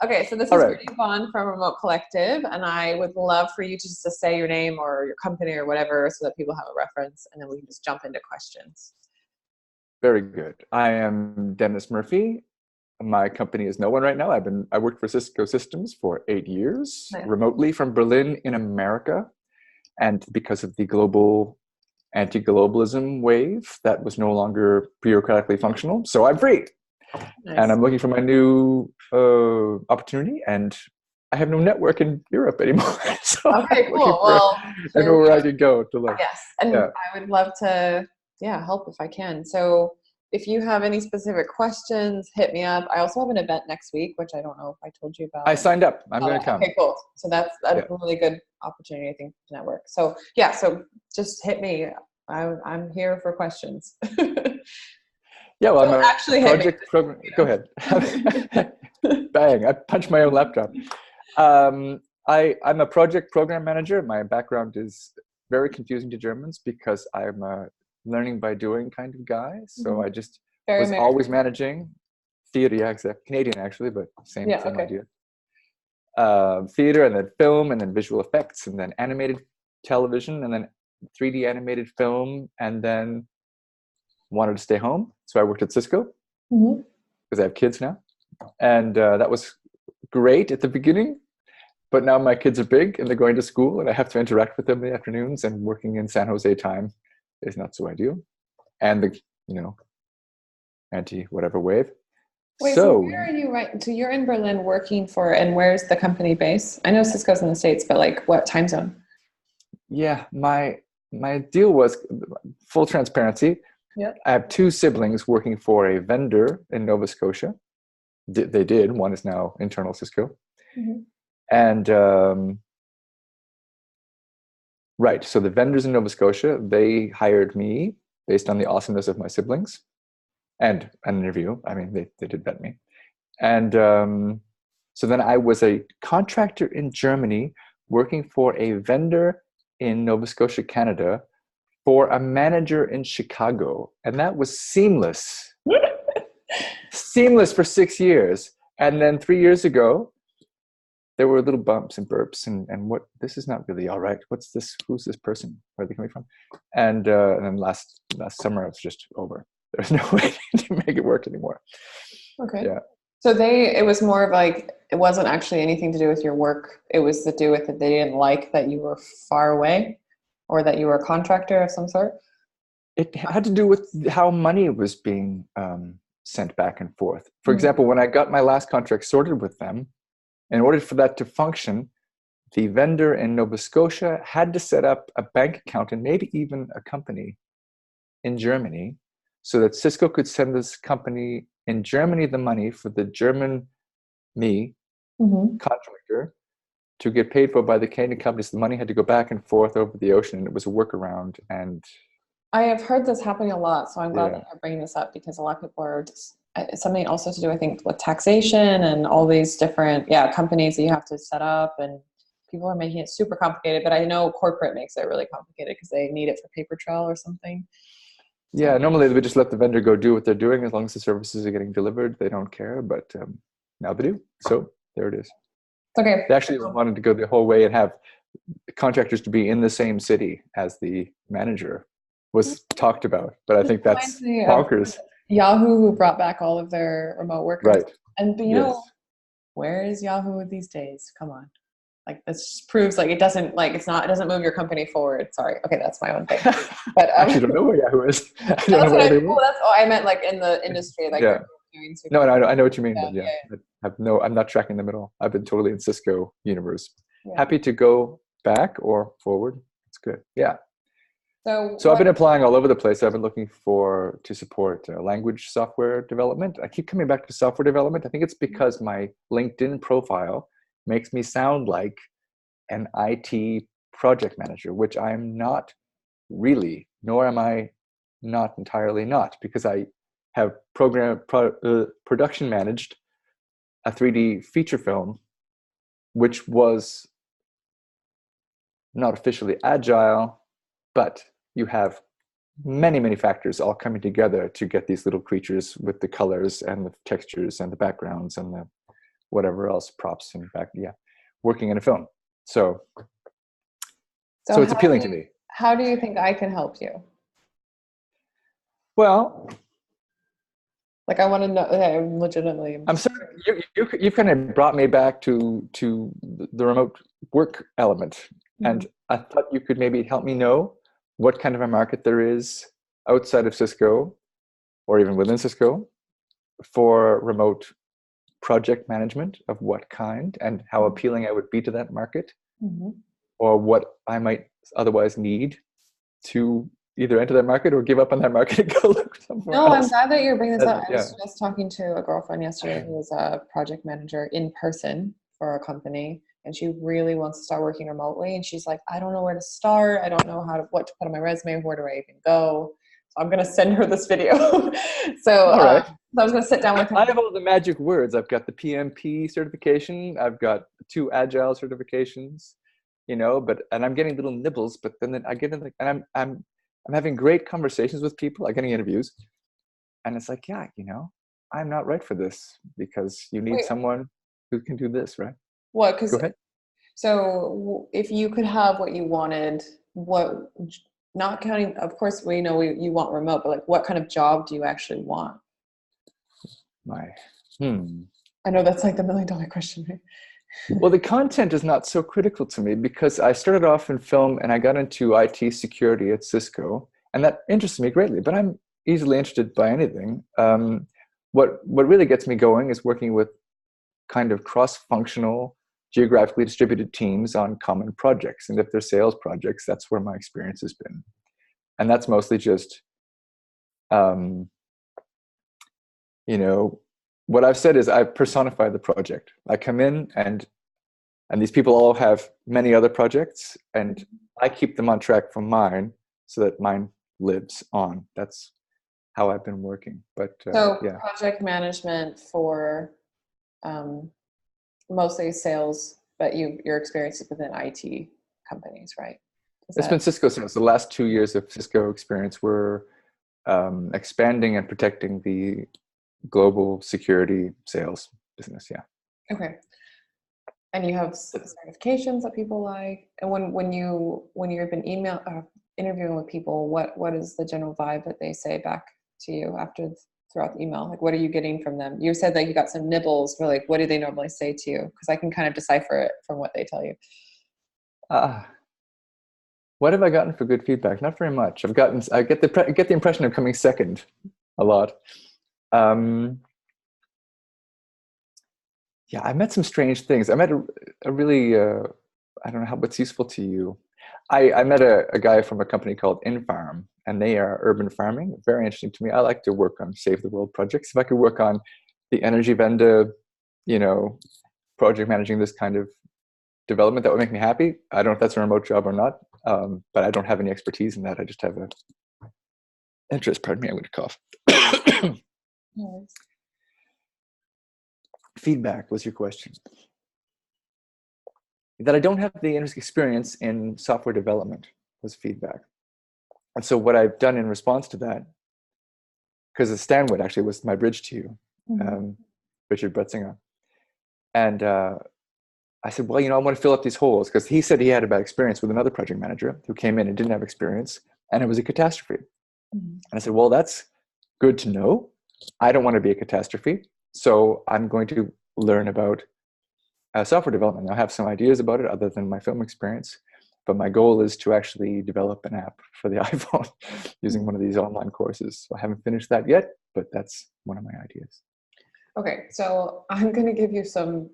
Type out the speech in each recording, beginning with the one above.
Okay, so this All is right. Brittnee Vaughn from Remote Collective, and I would love for you to just to say your name or your company or whatever so that people have a reference, and then we can just jump into questions. Very good. I am Dennis Murphy. My company is no one right now. I worked for Cisco Systems for 8 years, Nice. remotely from Berlin in America. And because of the global anti-globalism wave, that was no longer bureaucratically functional. So I'm free. And Nice. I'm looking for my new opportunity. And I have no network in Europe anymore. So I'm Okay, looking cool. for Well, here anywhere we where I are. could go to look. Yes, and Yeah. I would love to, yeah, help if I can. So if you have any specific questions, hit me up. I also have an event next week, which I don't know if I told you I about. signed up. I'm Oh, going to come. okay, cool. So that's a Yeah. really good opportunity, I think, to network. So yeah, so just hit me. I'm here for questions. Yeah, well, I'm Don't a actually hit me, project program. Go you ahead. know. Bang! I punched my own laptop. I'm a project program manager. My background is very confusing to Germans because I'm a learning by doing kind of guy. So Mhm. I just Very was always American. managing theater. Yeah, exactly. Canadian actually, but same Yeah, same okay. idea. Theater, and then film, and then visual effects, and then animated television, and then 3D animated film, and then wanted to stay home, so I worked at Cisco Mhm. because I have kids now, and that was great at the beginning. But now my kids are big and they're going to school, and I have to interact with them in the afternoons. And working in San Jose time is not so ideal, and the anti whatever wave. Wait, so So where are you right? So you're in Berlin working for, and where's the company base? I know Cisco's in the States, but like what time zone? yeah, my deal was full transparency. Yep. I have two siblings working for a vendor in Nova Scotia. They did. One is now internal Cisco, Mhm. and right. So the vendors in Nova Scotia, they hired me based on the awesomeness of my siblings and an interview. I mean, they did vet me. And so then I was a contractor in Germany working for a vendor in Nova Scotia, Canada, for a manager in Chicago. And that was seamless, seamless for 6 years. And then 3 years ago, there were little bumps and burps and what, this is not really all right. What's this? Who's this person? Where are they coming from? And then last summer, it was just over. There's no way to make it work anymore. Okay. Yeah. So it was more of like, it wasn't actually anything to do with your work. It was to do with that they didn't like that you were far away or that you were a contractor of some sort. It had to do with how money was being sent back and forth. For Mhm. example, when I got my last contract sorted with them, in order for that to function, the vendor in Nova Scotia had to set up a bank account and maybe even a company in Germany so that Cisco could send this company in Germany the money for the German me Mhm. contractor to get paid for by the Canadian companies. The money had to go back and forth over the ocean. It was a workaround. And I have heard this happening a lot, so I'm glad yeah, that you're bringing this up because a lot of people are just, it's something also to do, I think, with taxation and all these different, yeah, companies that you have to set up, and people are making it super complicated. But I know corporate makes it really complicated because they need it for paper trail or something. So, yeah, normally they would just let the vendor go do what they're doing as long as the services are getting delivered. They don't care, but now they do. So there it is. okay. They actually wanted to go the whole way and have contractors to be in the same city as the manager was talked about. But I This think reminds that's me of bonkers. Yahoo, who brought back all of their remote workers. Right. And but Yes. where is Yahoo these days? Come on. Like this just proves like it doesn't like it's not it doesn't move your company forward. Sorry. Okay, that's my own thing. But I actually don't know where Yahoo is. I don't know that's what where I they well were. that's oh I meant like in the industry, like Yeah. they're doing super No, well. no, I know what you mean, Yeah, but yeah, yeah, I'm not tracking them at all. I've been totally in Cisco universe. yeah. Happy to go back or forward. It's good. Yeah. So So I've what been applying all over the place. I've been looking to support language software development. I keep coming back to software development. I think it's because my LinkedIn profile makes me sound like an IT project manager, which I'm not really, nor am I not entirely not, because I have production managed a 3D feature film, which was not officially agile, but you have many, many factors all coming together to get these little creatures with the colors and the textures and the backgrounds and the whatever else, props and back, working in a film. So it's appealing to me. How do you think I can help you? Well, like, I want to know. I'm legitimately. I'm sorry. You've kind of brought me back to the remote work element, and I thought you could maybe help me know what kind of a market there is outside of Cisco, or even within Cisco, for remote project management of what kind, and how appealing I would be to that market, or what I might otherwise need to either enter that market or give up on that market and go look somewhere else. I'm glad that you're bringing this up. I was just talking to a girlfriend yesterday who was a project manager in person for a company, and she really wants to start working remotely. And she's like, I don't know where to start. I don't know what to put on my resume. Where do I even go? So I'm going to send her this video. So, all right. So I was going to sit down with her. I have all the magic words. I've got the PMP certification. I've got 2 Agile certifications, and I'm getting little nibbles, but then I get in and I'm having great conversations with people, like getting interviews. And it's like, I'm not right for this, because you need someone who can do this, right? What? Go ahead. So if you could have what you wanted, not counting, of course, we know you want remote, but like, what kind of job do you actually want? I know that's like the $1 million question, right? Well, the content is not so critical to me, because I started off in film and I got into IT security at Cisco, and that interests me greatly, but I'm easily interested by anything. What really gets me going is working with kind of cross-functional, geographically distributed teams on common projects. And if they're sales projects, that's where my experience has been. And that's mostly just, what I've said is I personify the project. I come in and these people all have many other projects, and I keep them on track from mine so that mine lives on. That's how I've been working. But project management for mostly sales, but your experience is within IT companies, right? It's been Cisco sales. The last 2 years of Cisco experience were expanding and protecting the global security sales business. Yeah. Okay. And you have certifications that people like. And when you've been interviewing with people, what is the general vibe that they say back to you throughout the email? Like, what are you getting from them? You said that you got some nibbles, but like, what do they normally say to you? Because I can kind of decipher it from what they tell you. What have I gotten for good feedback? Not very much. I get the impression of coming second a lot. I met some strange things. I met a really, I don't know what's useful to you. I met a guy from a company called InFarm, and they are urban farming. Very interesting to me. I like to work on Save the World projects. If I could work on the energy vendor, project managing this kind of development, that would make me happy. I don't know if that's a remote job or not, but I don't have any expertise in that. I just have an interest. Pardon me, I'm going to cough. Yes. Feedback was your question. That I don't have the experience in software development was feedback. And so what I've done in response to that, because Stanwood actually was my bridge to you, Richard Bretzinger. And I said, well, I want to fill up these holes, because he said he had a bad experience with another project manager who came in and didn't have experience, and it was a catastrophe. And I said, well, that's good to know. I don't want to be a catastrophe. So I'm going to learn about software development. I have some ideas about it other than my film experience, but my goal is to actually develop an app for the iPhone using one of these online courses. So I haven't finished that yet, but that's one of my ideas. Okay, so I'm going to give you some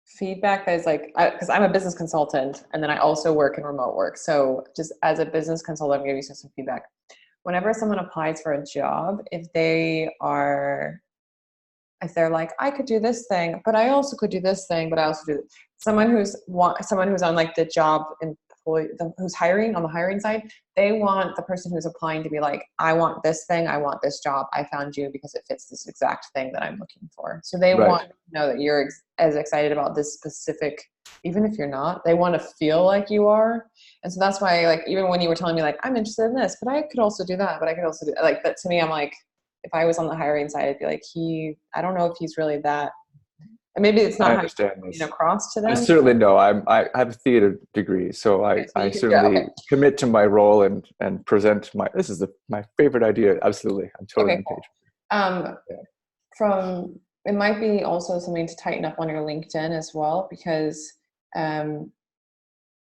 feedback that is like, because I'm a business consultant, and then I also work in remote work. So just as a business consultant, I'm going to give you some feedback. Whenever someone applies for a job, if they're like, I could do this thing, but I also could do this thing, but I also do someone who's on like the job employee, who's hiring on the hiring side, they want the person who's applying to be like, I want this thing, I want this job, I found you because it fits this exact thing that I'm looking for. So they want to know that you're as excited about this specific, even if you're not, they want to feel like you are. And so that's why, like, even when you were telling me like, I'm interested in this, but I could also do that, but I could also do like that. To me, I'm like, if I was on the hiring side, I'd be like, I don't know if he's really that. And maybe it's I not how understand you're this. getting across to I them. certainly know. I have a theater degree, so Okay, so I you could go, certainly okay. commit to my role and present this is my favorite idea. Absolutely. I'm totally Okay, on cool. page. Yeah. From it might be also something to tighten up on your LinkedIn as well, because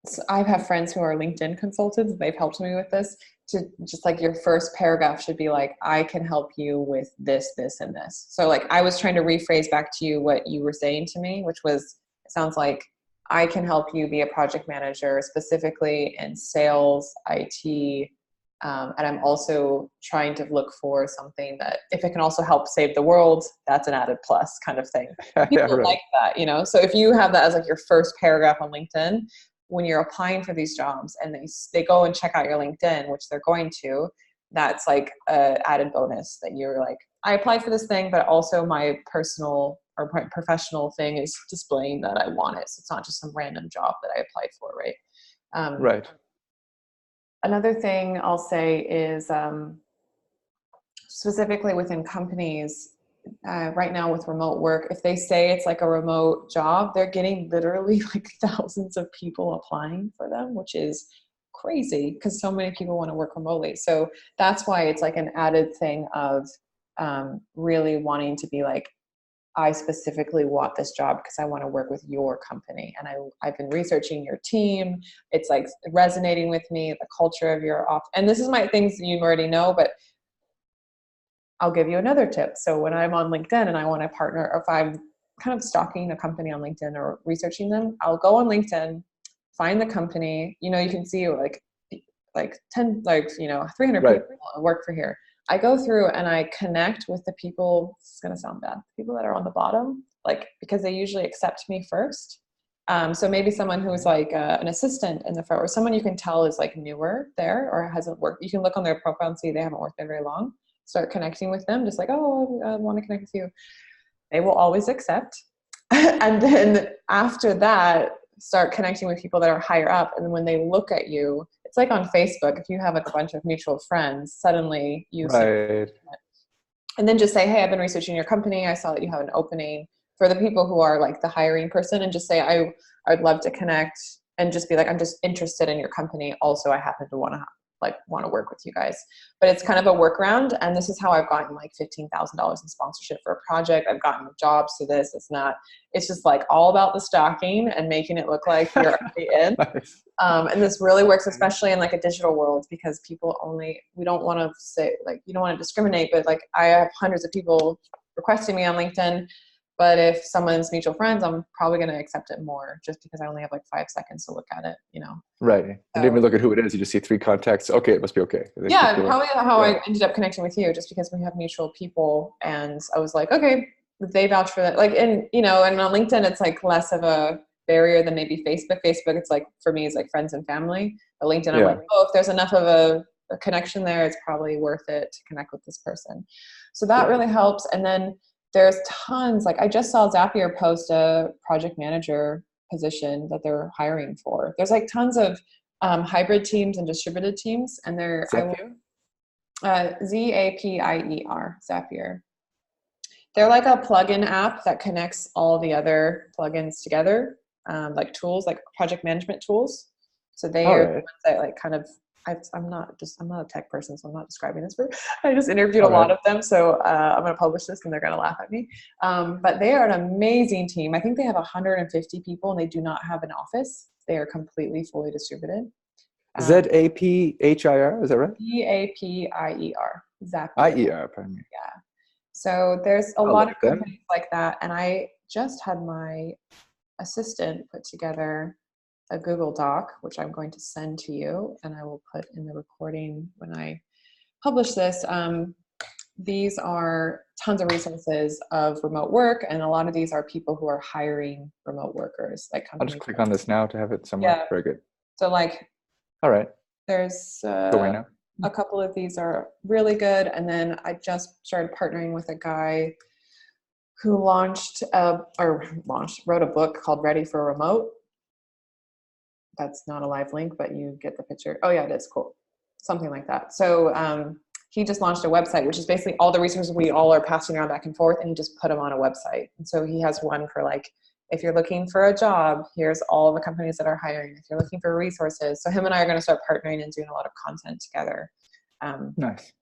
so I have friends who are LinkedIn consultants. They've helped me with this. To just like your first paragraph should be like, I can help you with this, this, and this. So like I was trying to rephrase back to you what you were saying to me, which was, it sounds like I can help you be a project manager specifically in sales, IT, and I'm also trying to look for something that if it can also help save the world, that's an added plus kind of thing. Yeah, People right. like that, you know? So if you have that as like your first paragraph on LinkedIn, when you're applying for these jobs and they go and check out your LinkedIn, which they're going to, that's like a added bonus that you're like, I applied for this thing, but also my personal or professional thing is displaying that I want it. So it's not just some random job that I applied for, right? Right. Another thing I'll say is specifically within companies, right now with remote work, if they say it's like a remote job, they're getting literally like thousands of people applying for them, which is crazy because so many people want to work remotely. So that's why it's like an added thing of really wanting to be like, I specifically want this job because I want to work with your company. And I've been researching your team. It's like resonating with me, the culture of your office. And this is my things that you already know, but I'll give you another tip. So when I'm on LinkedIn and I want to partner, or if I'm kind of stalking a company on LinkedIn or researching them, I'll go on LinkedIn, find the company, you know, you can see like 10, like, you know, 300 Right. people work for here. I go through and I connect with the people, this is going to sound bad, people that are on the bottom, like, because they usually accept me first. So maybe someone who's like an assistant in the front, or someone you can tell is like newer there or hasn't worked. You can look on their profile and see they haven't worked there very long. Start connecting with them, just like, oh, I want to connect with you. They will always accept. And then after that, start connecting with people that are higher up. And when they look at you, it's like on Facebook, if you have like a bunch of mutual friends, suddenly you see, Right. and then just say, hey, I've been researching your company. I saw that you have an opening for the people who are like the hiring person, and just say, I'd love to connect, and just be like, I'm just interested in your company. Also, I happen to want to work with you guys. But it's kind of a workaround. And this is how I've gotten like $15,000 in sponsorship for a project. I've gotten jobs to this. It's just like all about the stalking and making it look like you're already in. Nice. And this really works, especially in like a digital world, because we don't want to say, like, you don't want to discriminate, but like I have hundreds of people requesting me on LinkedIn. But if someone's mutual friends, I'm probably going to accept it more just because I only have like 5 seconds to look at it, you know? Right. You didn't even look at who it is. You just see 3 contacts. Okay, it must be okay. Yeah, probably how Yeah. I ended up connecting with you, just because we have mutual people. And I was like, okay, they vouch for that. Like, and, you know, and on LinkedIn, it's like less of a barrier than maybe Facebook. Facebook, it's like, for me, it's like friends and family. But LinkedIn, I'm like, oh, if there's enough of a connection there, it's probably worth it to connect with this person. So that really helps. And then there's tons, like I just saw Zapier post a project manager position that they're hiring for. There's like tons of hybrid teams and distributed teams, and Zapier? Zapier, Zapier. They're like a plugin app that connects all the other plugins together, like tools, like project management tools. So they are the ones that like kind of, I'm not a tech person, so I'm not describing this for, I just interviewed a lot of them. So I'm going to publish this and they're going to laugh at me. But they are an amazing team. I think they have 150 people and they do not have an office. They are completely fully distributed. Zaphir, is that right? Zapier. Zapier. IER, pardon me. Yeah. So there's a lot of companies like that. And I just had my assistant put together a Google Doc, which I'm going to send to you, and I will put in the recording when I publish this. These are tons of resources of remote work, and a lot of these are people who are hiring remote workers, like companies. I'll just click on this now to have it somewhere. Yeah. Very good. So like, all right. There's a couple of these are really good, and then I just started partnering with a guy who wrote a book called Ready for Remote. that's not a live link, but you get the picture. Oh yeah, it is cool. Something like that. So he just launched a website, which is basically all the resources we all are passing around back and forth, and he just put them on a website. And so he has one for like, if you're looking for a job, here's all the companies that are hiring. If you're looking for resources. So him and I are going to start partnering and doing a lot of content together. Nice.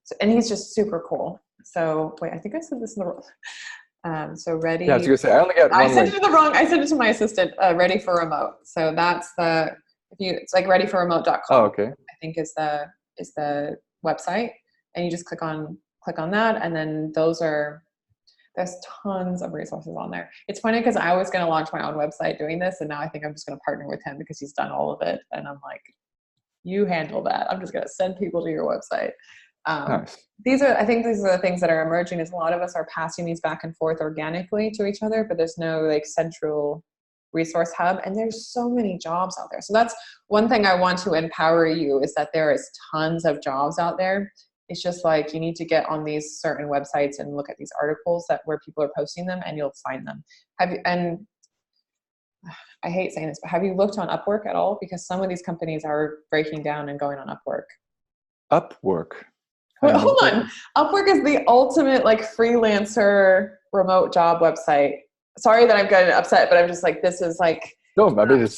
So, and he's just super cool. So wait, I think I said this in the so ready. Yeah, I was gonna say I only got one I sent link. it to the wrong. I sent it to my assistant. Ready for remote. So that's the it's like readyforremote.com. Oh, okay. I think is the website, and you just click on that, and then there's tons of resources on there. It's funny because I was going to launch my own website doing this, and now I think I'm just going to partner with him because he's done all of it, and I'm like, you handle that. I'm just going to send people to your website. Nice. I think these are the things that are emerging, is a lot of us are passing these back and forth organically to each other, but there's no like central resource hub, and there's so many jobs out there. So that's one thing I want to empower you, is that there is tons of jobs out there. It's just like, you need to get on these certain websites and look at these articles where people are posting them, and you'll find them. And I hate saying this, but have you looked on Upwork at all? Because some of these companies are breaking down and going on Upwork. Upwork. Wait, hold on. Upwork is the ultimate like freelancer remote job website. Sorry that I'm getting upset, but I'm just like, this is like. No, I mean it's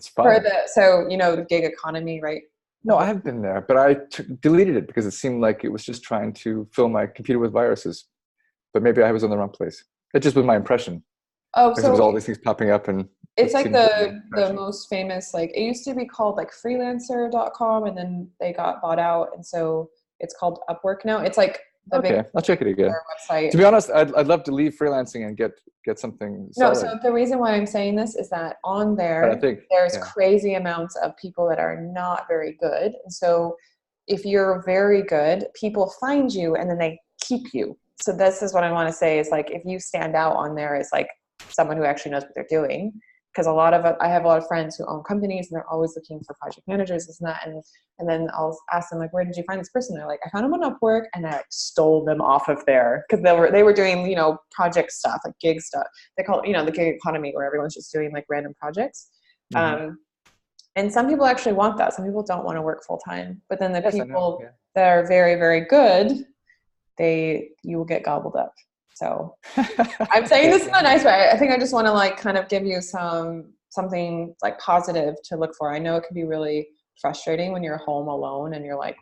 fine. So the gig economy, right? No, I have been there, but I deleted it because it seemed like it was just trying to fill my computer with viruses. But maybe I was in the wrong place. It just was my impression. Oh, because there was all these things popping up, and it's like the most famous, like it used to be called like freelancer.com, and then they got bought out, and so it's called Upwork now. It's like the big I'll check it again. Website. To be honest, I'd love to leave freelancing and get something solid. No, so the reason why I'm saying this is that on there, there's crazy amounts of people that are not very good. And so if you're very good, people find you and then they keep you. So this is what I want to say, is like, if you stand out on there as like someone who actually knows what they're doing, because I have a lot of friends who own companies and they're always looking for project managers, this and that. And then I'll ask them like, where did you find this person? They're like, I found them on Upwork, and I like stole them off of there, because they were doing, project stuff, like gig stuff. They call it, the gig economy, where everyone's just doing like random projects. Mm-hmm. And some people actually want that. Some people don't want to work full time, but then the people that are very, very good, you will get gobbled up. So I'm saying this in a nice way. I think I just want to like kind of give you something like positive to look for. I know it can be really frustrating when you're home alone and you're like,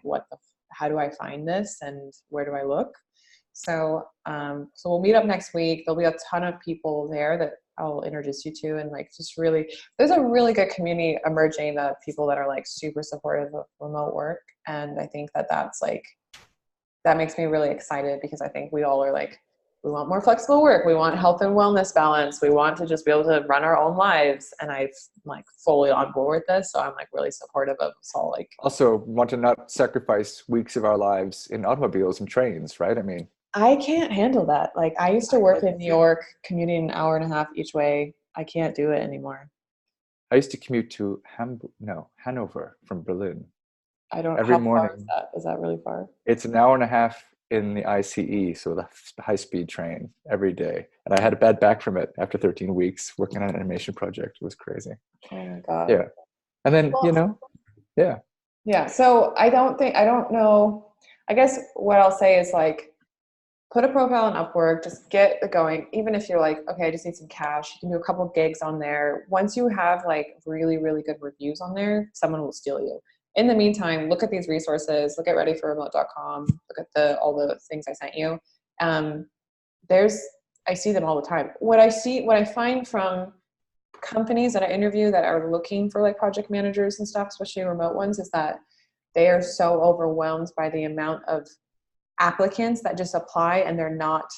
how do I find this, and where do I look? So we'll meet up next week. There'll be a ton of people there that I'll introduce you to, and like just really, there's a really good community emerging of people that are like super supportive of remote work. And I think that makes me really excited, because I think we all are like, we want more flexible work. We want health and wellness balance. We want to just be able to run our own lives. And I'm like fully on board with this. So I'm like really supportive of us all. Like, also want to not sacrifice weeks of our lives in automobiles and trains, right? I mean, I can't handle that. Like, I used to work in New York, commuting an hour and a half each way. I can't do it anymore. I used to commute to Hanover from Berlin. Every morning. Far is that really far? It's an hour and a half in the ICE, so the high-speed train, every day. And I had a bad back from it after 13 weeks working on an animation project. It was crazy. Oh my God. Yeah. And then, yeah. Yeah. So I don't know. I guess what I'll say is like, put a profile on Upwork, just get it going. Even if you're like, okay, I just need some cash, you can do a couple of gigs on there. Once you have like really, really good reviews on there, someone will steal you. In the meantime, look at these resources, look at readyforremote.com, look at all the things I sent you. I see them all the time. What I find from companies that I interview that are looking for like project managers and stuff, especially remote ones, is that they are so overwhelmed by the amount of applicants that just apply, and they're not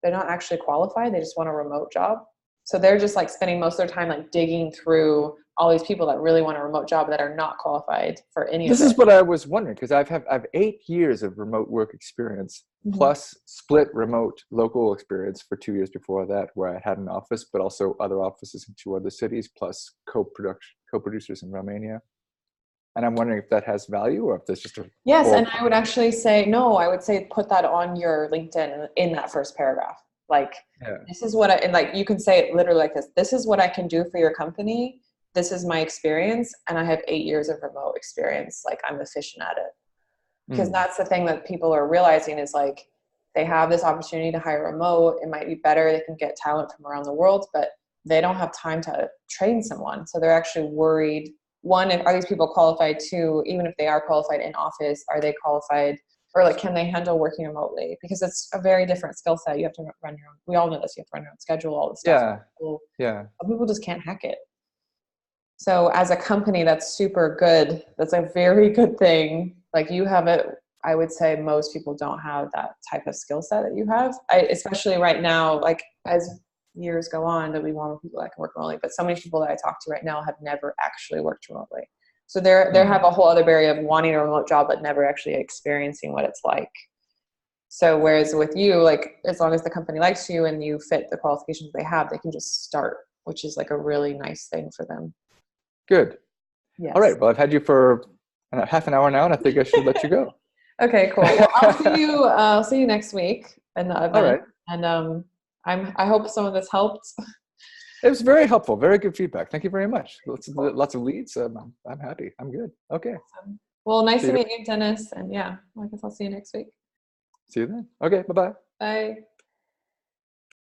actually qualified. They just want a remote job. So they're just like spending most of their time like digging through all these people that really want a remote job that are not qualified for any of it. This is what I was wondering, because I've 8 years of remote work experience, plus split remote local experience for 2 years before that, where I had an office, but also other offices in 2 other cities, plus co-producers in Romania. And I'm wondering if that has value, or if there's just a... Yes, and I would actually say, no, I would say put that on your LinkedIn in that first paragraph. Like, This is what and like, you can say it literally like this. This is what I can do for your company. this is my experience and I have 8 years of remote experience. Like I'm efficient at it. Because that's the thing that people are realizing is like, they have this opportunity to hire remote. It might be better. They can get talent from around the world, but they don't have time to train someone. So they're actually worried. One, are these people qualified? Two, even if they are qualified in office, are they qualified? Or like, can they handle working remotely? Because it's a very different skill set. You have to run your own. We all know this. You have to run your own schedule, all this stuff. Yeah. Some people just can't hack it. So as a company, that's super good. That's a very good thing. Like you have it. I would say most people don't have that type of skill set that you have, especially right now, like as years go on, that we want more people that can work remotely. But so many people that I talk to right now have never actually worked remotely. So they have a whole other barrier of wanting a remote job, but never actually experiencing what it's like. So whereas with you, like as long as the company likes you and you fit the qualifications they have, they can just start, which is like a really nice thing for them. Good. Yes. All right. Well, I've had you for half an hour now, and I think I should let you go. Okay, cool. Well, I'll see you next week in the event. All right. And I hope some of this helped. It was very helpful. Very good feedback. Thank you very much. Lots of leads. I'm happy. I'm good. Okay. Awesome. Well, nice to meet you, Dennis. And yeah, I guess I'll see you next week. See you then. Okay. Bye-bye. Bye.